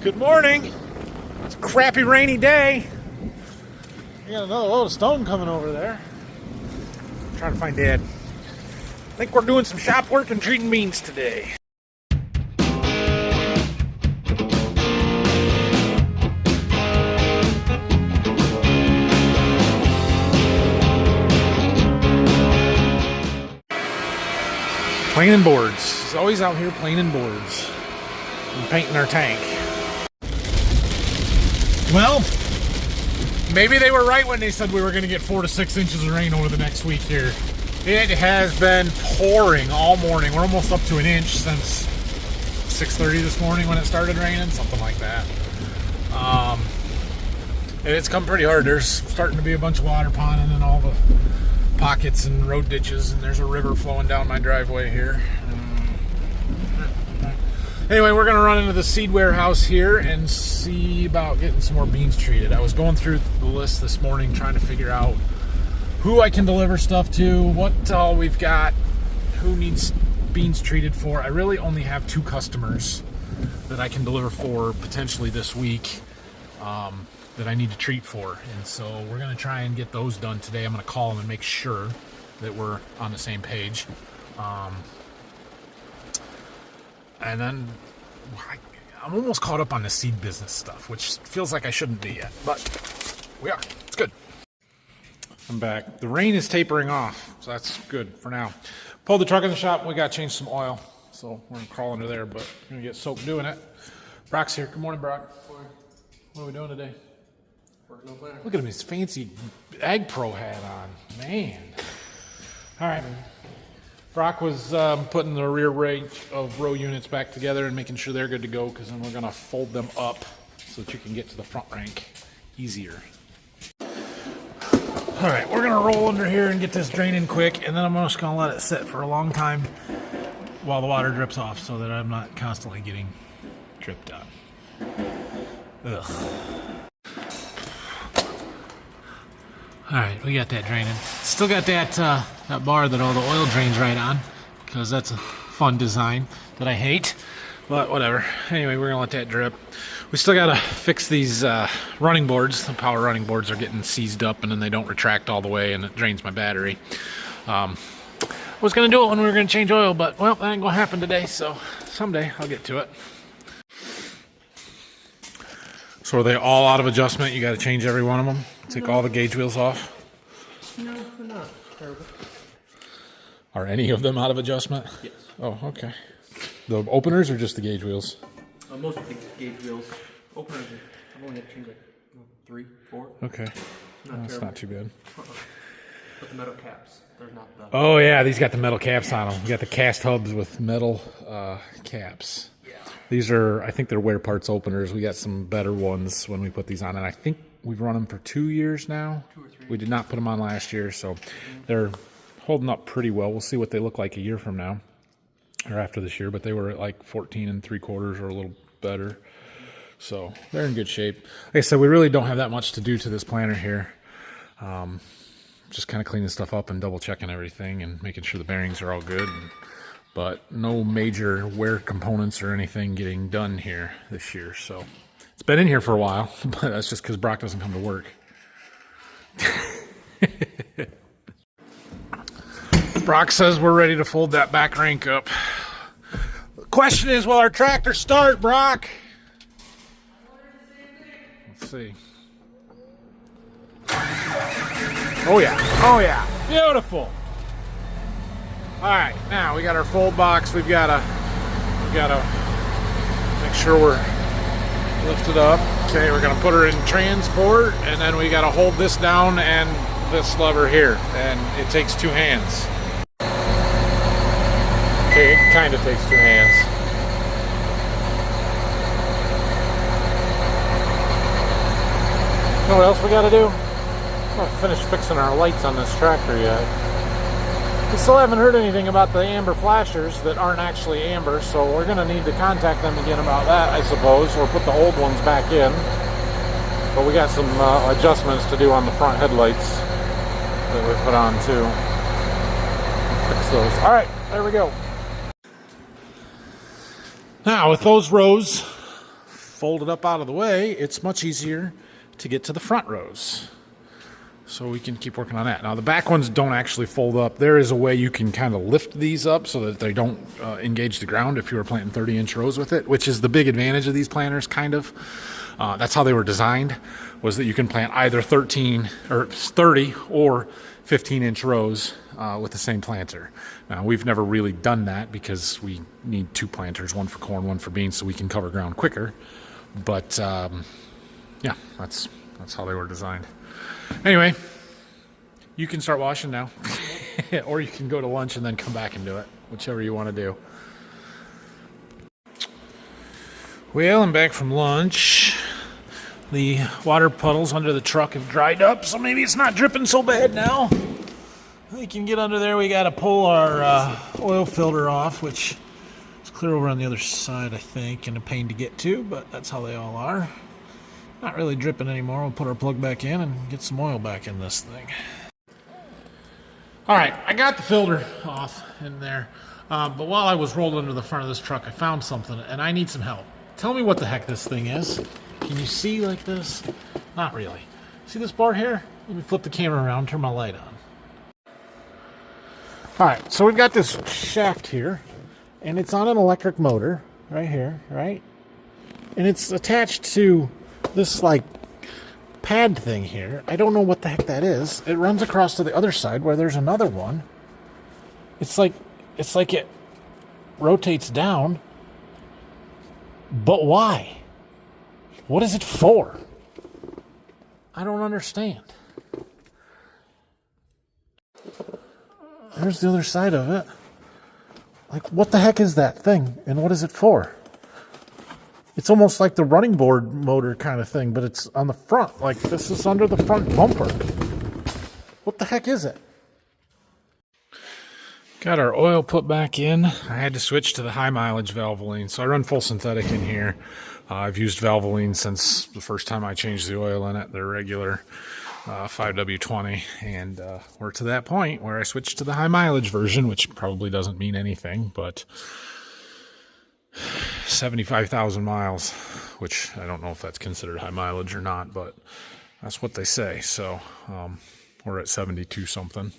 Good morning. It's a crappy rainy day. We got another load of stone coming over there. I'm trying to find Dad. I think we're doing some shop work and treating beans today. Planing boards. He's always out here planing boards and painting our tank. Well, maybe they were right when they said we were going to get 4 to 6 inches of rain over the next week here. It has been pouring all morning. We're almost up to an inch since 6:30 this morning when it started raining, something like that. And it's come pretty hard. There's starting to be a bunch of water ponding in all the pockets and road ditches, and there's a river flowing down my driveway here. Anyway, we're going to run into the seed warehouse here and see about getting some more beans treated. I was going through the list this morning trying to figure out who I can deliver stuff to, what all we've got, who needs beans treated for. I really only have 2 customers that I can deliver for potentially this week that I need to treat for. And so we're going to try and get those done today. I'm going to call them and make sure that we're on the same page. And then I'm almost caught up on the seed business stuff, which feels like I shouldn't be yet, but we are. It's good. I'm back. The rain is tapering off, so that's good for now. Pulled the truck in the shop. We got to change some oil, so we're going to crawl under there, but we're going to get soaked doing it. Brock's here. Good morning, Brock. What are we doing today? Working on planter. Look at him, his fancy Ag Pro hat on. Man. All right. Brock was putting the rear range of row units back together and making sure they're good to go, because then we're going to fold them up so that you can get to the front rank easier. All right, we're going to roll under here and get this draining quick, and then I'm just going to let it sit for a long time while the water drips off so that I'm not constantly getting dripped on. Ugh. All right, we got that draining. Still got that bar that all the oil drains right on, because that's a fun design that I hate, but whatever. Anyway, we're gonna let that drip. We still gotta fix these running boards. The power running boards are getting seized up, and then they don't retract all the way, and it drains my battery. I was gonna do it when we were gonna change oil, but well, that ain't gonna happen today, so someday I'll get to it. So are they all out of adjustment? You got to change every one of them? Take all the gauge wheels off? No, they're not terrible. Are any of them out of adjustment? Yes. Oh, okay. The openers or just the gauge wheels? Most of the gauge wheels. Openers, I've only had to change like 3, 4. Okay. Not That's not too bad. But the metal caps, they're not the... Oh, yeah, these got the metal caps on them. You got the cast hubs with metal caps. These are, I think they're wear parts openers. We got some better ones when we put these on, and I think we've run them for 2 years now. 2 or 3. We did not put them on last year, so they're holding up pretty well. We'll see what they look like a year from now, or after this year, but they were at like 14 3/4 or a little better. So they're in good shape. Like I said, we really don't have that much to do to this planter here. Just kind of cleaning stuff up and double checking everything and making sure the bearings are all good. But no major wear components or anything getting done here this year. So it's been in here for a while, but that's just because Brock doesn't come to work. Brock says we're ready to fold that back rank up. The question is, will our tractor start, Brock? Let's see. Oh yeah, oh yeah, beautiful. All right, now we got our fold box. We gotta make sure we're lifted up. Okay, we're gonna put her in transport, and then we gotta hold this down and this lever here, and it takes 2 hands. Okay, it kind of takes 2 hands. Know what else we gotta do? I'm not finished fixing our lights on this tractor yet. We still haven't heard anything about the amber flashers that aren't actually amber, so we're going to need to contact them again about that, I suppose, or put the old ones back in. But we got some adjustments to do on the front headlights that we put on too. Fix those. All right, there we go. Now with those rows folded up out of the way, it's much easier to get to the front rows. So we can keep working on that. Now the back ones don't actually fold up. There is a way you can kind of lift these up so that they don't engage the ground if you were planting 30-inch rows with it, which is the big advantage of these planters, kind of. That's how they were designed, was that you can plant either 30 or 15-inch rows with the same planter. Now we've never really done that because we need 2 planters, one for corn, one for beans, so we can cover ground quicker. But yeah, that's how they were designed. Anyway, you can start washing now. Or you can go to lunch and then come back and do it, whichever you want to do. Well, I'm back from lunch. The water puddles under the truck have dried up, so maybe it's not dripping so bad now. We can get under there. We got to pull our oil filter off, which is clear over on the other side, I think, and a pain to get to, but that's how they all are. Not really dripping anymore. We'll put our plug back in and get some oil back in this thing. All right, I got the filter off in there, but while I was rolled under the front of this truck, I found something, and I need some help. Tell me what the heck this thing is. Can you see like this? Not really. See this bar here? Let me flip the camera around, turn my light on. All right, so we've got this shaft here, and it's on an electric motor right here, right? And it's attached to this like pad thing here. I don't know what the heck that is. It runs across to the other side where there's another one. It's like it rotates down. But why? What is it for? I don't understand. There's the other side of it. Like, what the heck is that thing? And what is it for? It's almost like the running board motor kind of thing, but it's on the front. Like, this is under the front bumper. What the heck is it? Got our oil put back in. I had to switch to the high mileage Valvoline, so I run full synthetic in here. I've used Valvoline since the first time I changed the oil in it, their regular 5W20, and we're to that point where I switched to the high mileage version, which probably doesn't mean anything, but 75,000 miles, which I don't know if that's considered high mileage or not, but that's what they say. So we're at 72 something.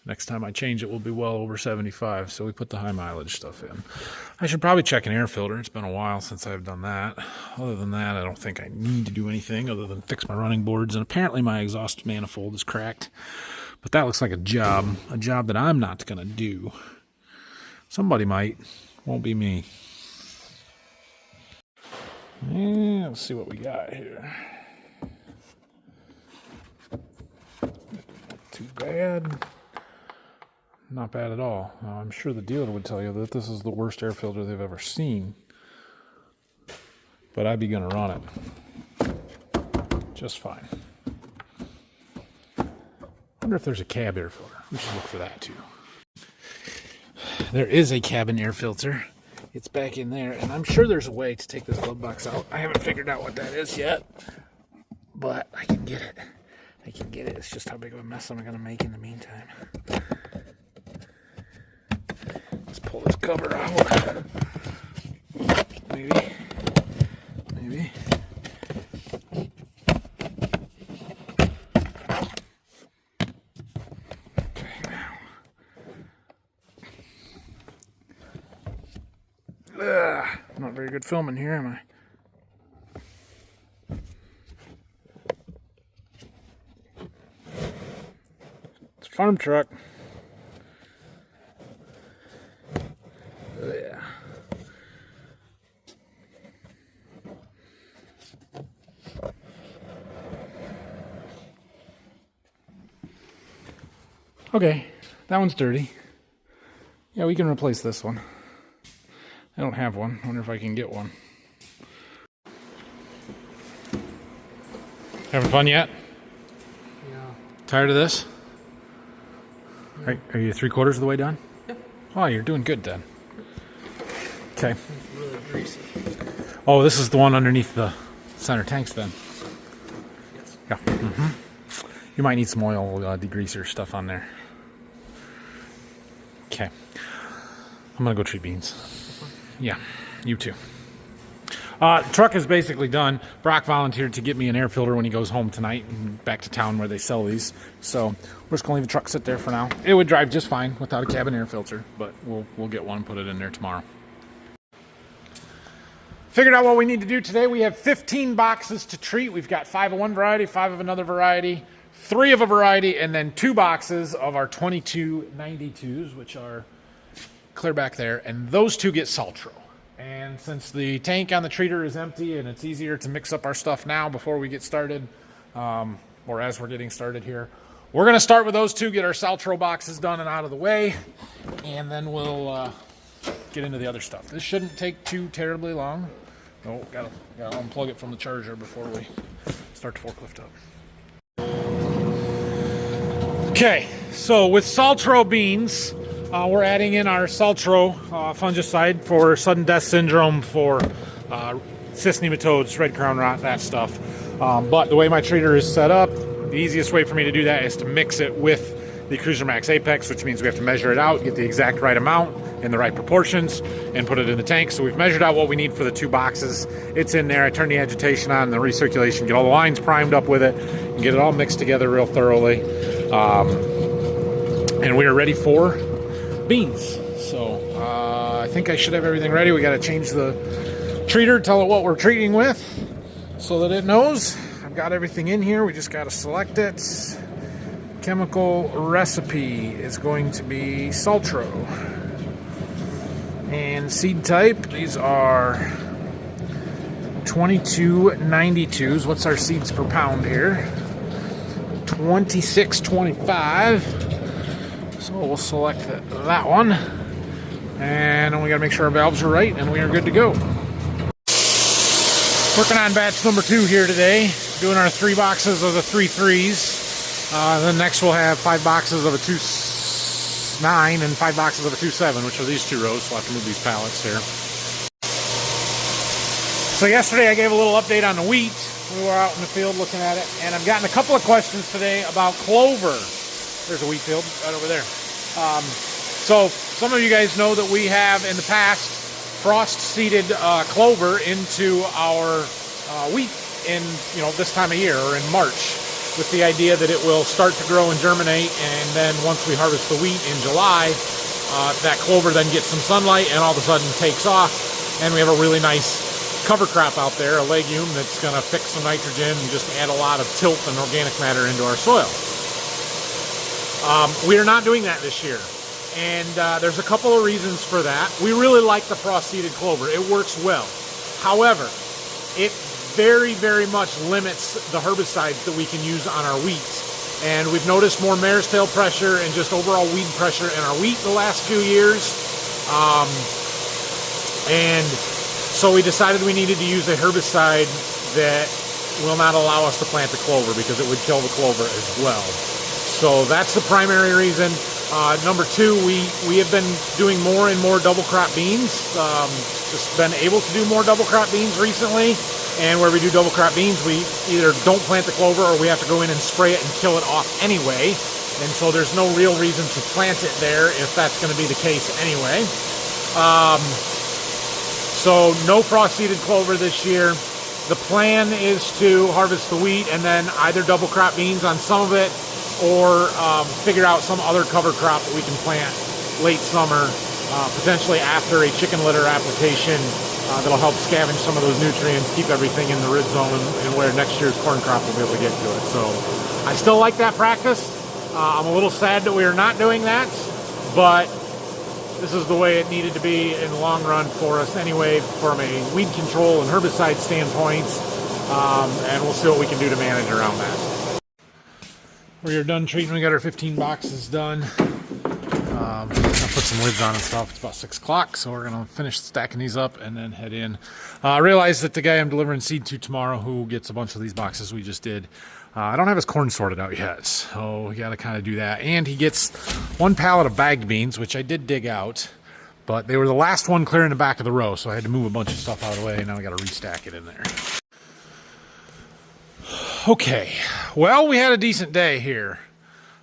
Next time I change it, we'll be well over 75, so we put the high mileage stuff in. I should probably check an air filter. It's been a while since I've done that. Other than that, I don't think I need to do anything other than fix my running boards, and apparently my exhaust manifold is cracked. But that looks like a job that I'm not going to do. Somebody might. Won't be me. Yeah, let's see what we got here. Not too bad. Not bad at all. Now, I'm sure the dealer would tell you that this is the worst air filter they've ever seen. But I'd be going to run it just fine. Wonder if there's a cab air filter. We should look for that too. There is a cabin air filter. It's back in there, and I'm sure there's a way to take this glove box out. I haven't figured out what that is yet, but I can get it. I can get it. It's just how big of a mess I'm going to make in the meantime. Let's pull this cover out. Maybe. Okay, now. Not very good filming here, am I? It's a farm truck. Yeah. Okay, that one's dirty. Yeah, we can replace this one. I don't have one. I wonder if I can get one. Having fun yet? Yeah. Tired of this? Yeah. Are you 3/4 of the way done? Yep. Oh, you're doing good then. Okay. It's really greasy. Oh, this is the one underneath the center tanks then. Yes. Yeah. Mm-hmm. You might need some oil degreaser stuff on there. Okay. I'm going to go tree beans. Yeah, you too. Truck is basically done. Brock volunteered to get me an air filter when he goes home tonight and back to town where they sell these. So we're just gonna leave the truck sit there for now. It would drive just fine without a cabin air filter, but we'll get one and put it in there tomorrow. Figured out what we need to do today. We have 15 boxes to treat. We've got 5 of one variety, 5 of another variety, 3 of a variety, and then 2 boxes of our 2292s, which are clear back there, and those 2 get Saltro. And since the tank on the treater is empty and it's easier to mix up our stuff now before we get started, or as we're getting started here, we're going to start with those 2, get our Saltro boxes done and out of the way, and then we'll get into the other stuff. This shouldn't take too terribly long. Oh, gotta unplug it from the charger before we start the forklift up. Okay, so with Saltro beans, we're adding in our Saltro fungicide for sudden death syndrome, for cyst nematodes, red crown rot, that stuff. But the way my treater is set up, the easiest way for me to do that is to mix it with the Cruiser Max Apex, which means we have to measure it out, get the exact right amount in the right proportions, and put it in the tank. So we've measured out what we need for the 2 boxes. It's in there. I turn the agitation on, the recirculation, get all the lines primed up with it, and get it all mixed together real thoroughly. And we are ready for beans. So I think I should have everything ready. We got to change the treater, tell it what we're treating with so that it knows. I've got everything in here. We just got to select it. Chemical recipe is going to be Saltro. And seed type, these are 2292s. What's our seeds per pound here? 2625. So we'll select that one. And then we got to make sure our valves are right, and we are good to go. Working on batch number 2 here today. Doing our 3 boxes of the 3 threes. Then next we'll have 5 boxes of a 2.9 and 5 boxes of a 2.7, which are these 2 rows, so I'll have to move these pallets here. So yesterday I gave a little update on the wheat. We were out in the field looking at it, and I've gotten a couple of questions today about clover. There's a wheat field right over there. So some of you guys know that we have in the past frost-seeded clover into our wheat in this time of year, or in March, with the idea that it will start to grow and germinate, and then once we harvest the wheat in July, that clover then gets some sunlight and all of a sudden takes off, and we have a really nice cover crop out there, a legume that's going to fix some nitrogen and just add a lot of tilth and organic matter into our soil. We are not doing that this year, and there's a couple of reasons for that. We really like the frost-seeded clover. It works well. However, it very, very much limits the herbicides that we can use on our wheat. And we've noticed more mare's tail pressure and just overall weed pressure in our wheat the last few years. And so we decided we needed to use a herbicide that will not allow us to plant the clover, because it would kill the clover as well. So that's the primary reason. Number 2, we have been doing more and more double crop beans. Just been able to do more double crop beans recently. And where we do double crop beans, we either don't plant the clover or we have to go in and spray it and kill it off anyway. And so there's no real reason to plant it there if that's going to be the case anyway. So no frost-seeded clover this year. The plan is to harvest the wheat and then either double crop beans on some of it, or figure out some other cover crop that we can plant late summer, potentially after a chicken litter application. That'll help scavenge some of those nutrients, keep everything in the root zone, and where next year's corn crop will be able to get to it. So I still like that practice. I'm a little sad that we are not doing that, but this is the way it needed to be in the long run for us anyway, from a weed control and herbicide standpoint, and we'll see what we can do to manage around that. We are done treating. We got our 15 boxes done. I'll put some lids on and stuff. It's about 6 o'clock, so we're going to finish stacking these up and then head in. I realized that the guy I'm delivering seed to tomorrow, who gets a bunch of these boxes we just did, I don't have his corn sorted out yet, so we got to kind of do that. And he gets 1 pallet of bagged beans, which I did dig out, but they were the last one clear in the back of the row, so I had to move a bunch of stuff out of the way, and now I got to restack it in there. Okay, well, we had a decent day here.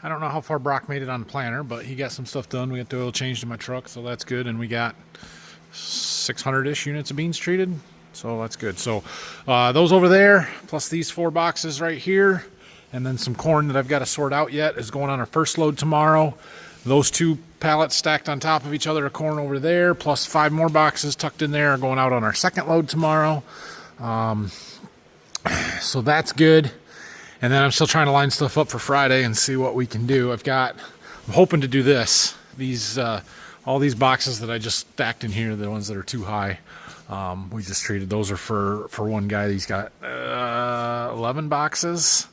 I don't know how far Brock made it on the planter, but he got some stuff done. We got the oil changed in my truck, so that's good. And we got 600-ish units of beans treated, So that's good. So those over there, plus these 4 boxes right here, and then some corn that I've got to sort out yet is going on our first load tomorrow. Those 2 pallets stacked on top of each other of corn over there, plus 5 more boxes tucked in there are going out on our second load tomorrow. So that's good. And then I'm still trying to line stuff up for Friday and see what we can do. I'm hoping to do this. All these boxes that I just stacked in here, the ones that are too high, we just treated. Those are for one guy. He's got 11 boxes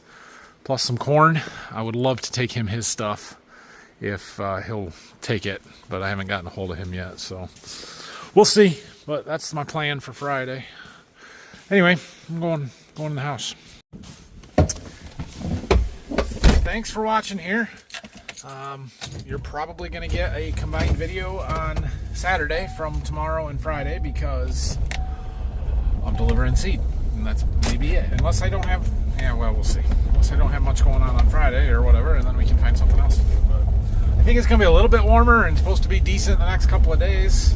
plus some corn. I would love to take him his stuff if he'll take it, but I haven't gotten a hold of him yet, so we'll see. But that's my plan for Friday. Anyway, I'm going in the house. Thanks for watching here. You're probably going to get a combined video on Saturday from tomorrow and Friday because I'm delivering seed, and that's maybe it. Unless I don't have, we'll see. Unless I don't have much going on Friday or whatever, and then we can find something else to do. But I think it's going to be a little bit warmer and supposed to be decent the next couple of days,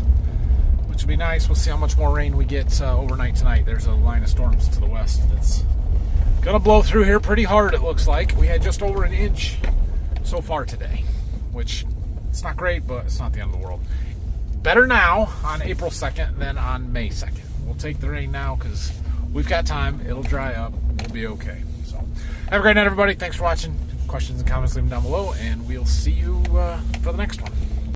which will be nice. We'll see how much more rain we get overnight tonight. There's a line of storms to the west that's going to blow through here pretty hard, it looks like. We had just over an inch so far today, which it's not great, but it's not the end of the world. Better now on April 2nd than on May 2nd. We'll take the rain now because we've got time. It'll dry up. We'll be okay. So have a great night, everybody. Thanks for watching. Questions and comments, leave them down below, and we'll see you for the next one.